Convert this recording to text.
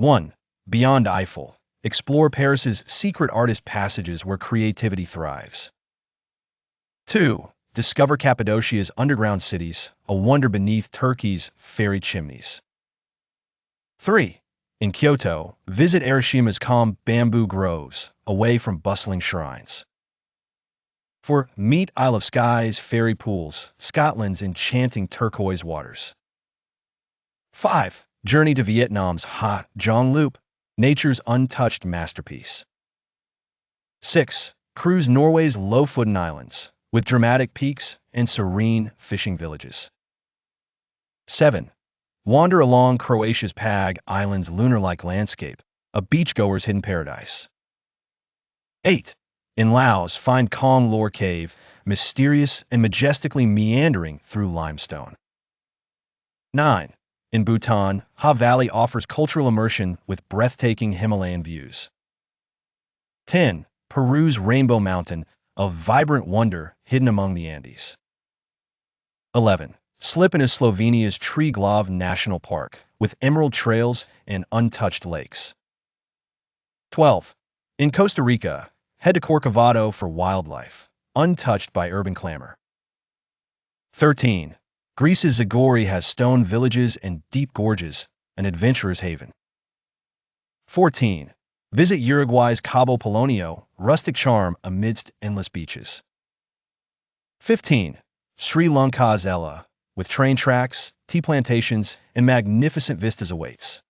1. Beyond Eiffel. Explore Paris's secret artist passages where creativity thrives. 2. Discover Cappadocia's underground cities, a wonder beneath Turkey's fairy chimneys. 3. In Kyoto, visit Arashiyama's calm bamboo groves, away from bustling shrines. 4. Meet Isle of Skye's fairy pools, Scotland's enchanting turquoise waters. 5. Journey to Vietnam's hot Giang Loop, nature's untouched masterpiece. 6. Cruise Norway's Lofoten Islands, with dramatic peaks and serene fishing villages. 7. Wander along Croatia's Pag Island's lunar-like landscape, a beachgoer's hidden paradise. 8. In Laos, find Kong Lor Cave, mysterious and majestically meandering through limestone. 9. In Bhutan, Ha Valley offers cultural immersion with breathtaking Himalayan views. 10. Peru's Rainbow Mountain, a vibrant wonder hidden among the Andes. 11. Slip into Slovenia's Triglav National Park, with emerald trails and untouched lakes. 12. In Costa Rica, head to Corcovado for wildlife, untouched by urban clamor. 13. Greece's Zagori has stone villages and deep gorges, an adventurer's haven. 14. Visit Uruguay's Cabo Polonio, rustic charm amidst endless beaches. 15. Sri Lanka's Ella, with train tracks, tea plantations, and magnificent vistas awaits.